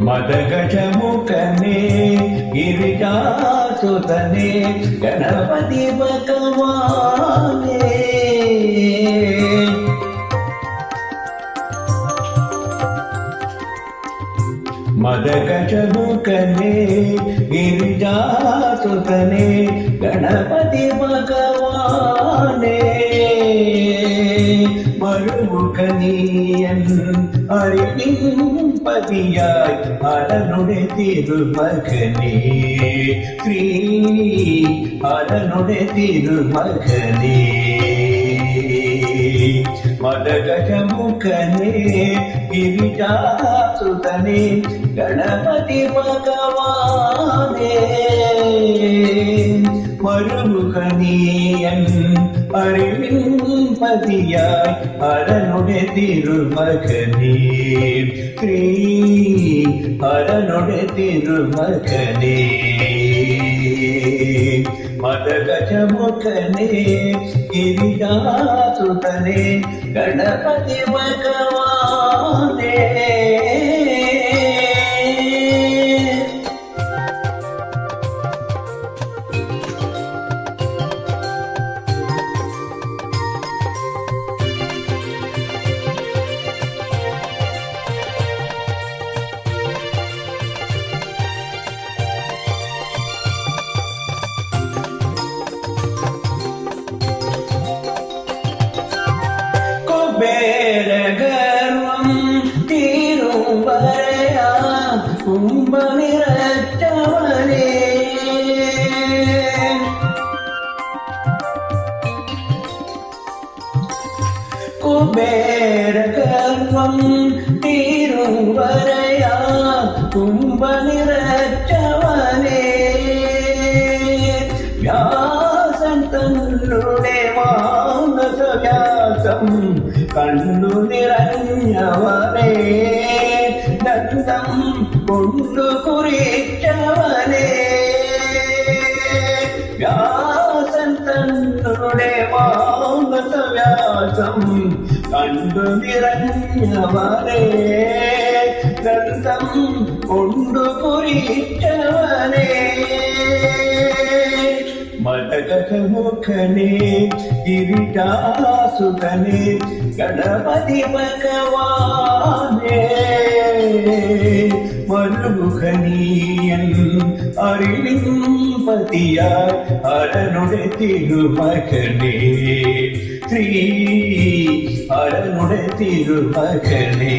ಮದಗಜಮುಖನೇ ಗಿರಿಜಾಸುತನೇ ಗಣಪತಿ ಭಗವಾನೇ ಮದಗಜಮುಖನೇ ಗಿರಿಜಾಸುತನೇ ಗಣಪತಿ ಭಗವಾನೇ மறுமுகனியன் அறிவின்பதியாய் அரணுடைய திருமகனே ஸ்ரீ அரணுடைய திருமகனே மதகஜமுகனே கிரிஜாசுதனே கணபதி பகவானே மறுமுகனியன் அறிவின்பதியாய் அரணுடைய திருமகனே ஸ்ரீ அரணுடைய திருமகனே மதகஜமுகனே ಗಿರಿಜಾಸುತನೇ ಗಣಪತಿ ಭಗವಾನೇ குபேரகர்வம் தீரும் வரையா கும்ப நிறத்தவனே குபேரகர்வம் தீரும் வரையா கும்ப நிறத்தவனே வியாசன் தன்னுடைய மானச வியாசம் കണ്ണു നിറഞ്ഞവനേ ദന്തം കൊണ്ടു കുറിച്ചവനേ വ്യാസൻ തന്നുടെ മാനസ വ്യാസം കണ്ടു നിറഞ്ഞവനേ ദന്തം കൊണ്ടു കുറിച്ചവനേ മദഗജമുഖനേ ಗಿರಿಜಾಸುತನೇ ಗಣಪತಿ ಭಗವಾನೇ மறுமுகனியன் அறிவின்பதியாய் அரணுடைய திருமகனே ஸ்ரீ அரணுடைய திருமகனே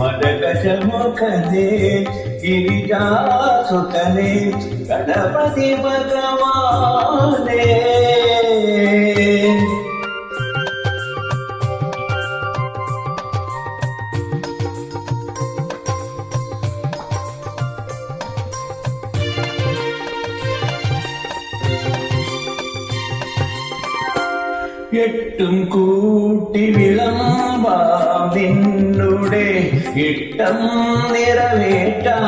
மதகஜமுகனே ಗಿರಿಜಾಸುತನೇ ಗಣಪತಿ ಭಗವಾನೇ എട്ടും കൂട്ടി വിളമ്പാം നിന്നുടെ ഇഷ്ടം നിറവേറ്റാം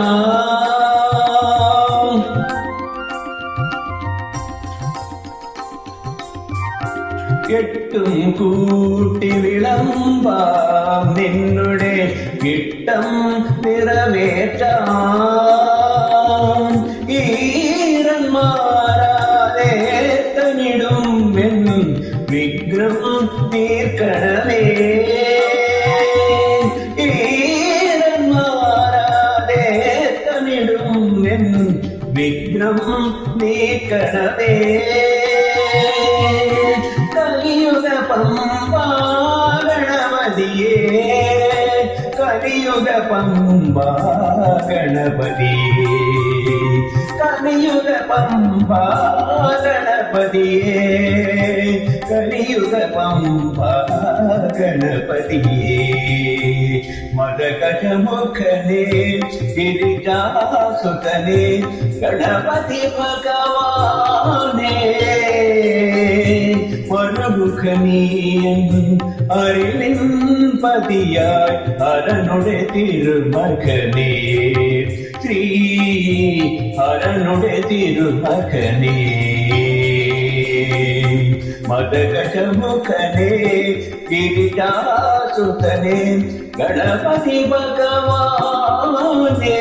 എട്ടും കൂട്ടി വിളമ്പാം നിന്നുടെ ഇഷ്ടം നിറവേറ്റാം ഈരന്മാരാതെ തന്നിടും വിഗ്രഹം തീർക്കണമേ ഈരന്മാരാതെ തന്നിടും വിഗ്രഹം നീക്കണമേ കലിയുഗ പമ്പാ ഗണപതിയേ കലിയുഗ പമ്പാ ഗണപതിയേ കലിയുഗ പമ്പാ ഗണപതിയേ കലിയുഗ പമ്പാ ഗണപതിയേ മദഗജമുഖനേ गिरिजासुतने गणपति भगवाने മറുമുഖനീയൻ അറിവിൻപതിയായി അരനുടെ തിരുമകനേ ശ്രീ അരനുടെ തിരുമകനേ ಮದಗಜಮುಖನೇ ಗಿರಿಜಾಸುತನೇ ಗಣಪತಿ ಭಗವಾನೇ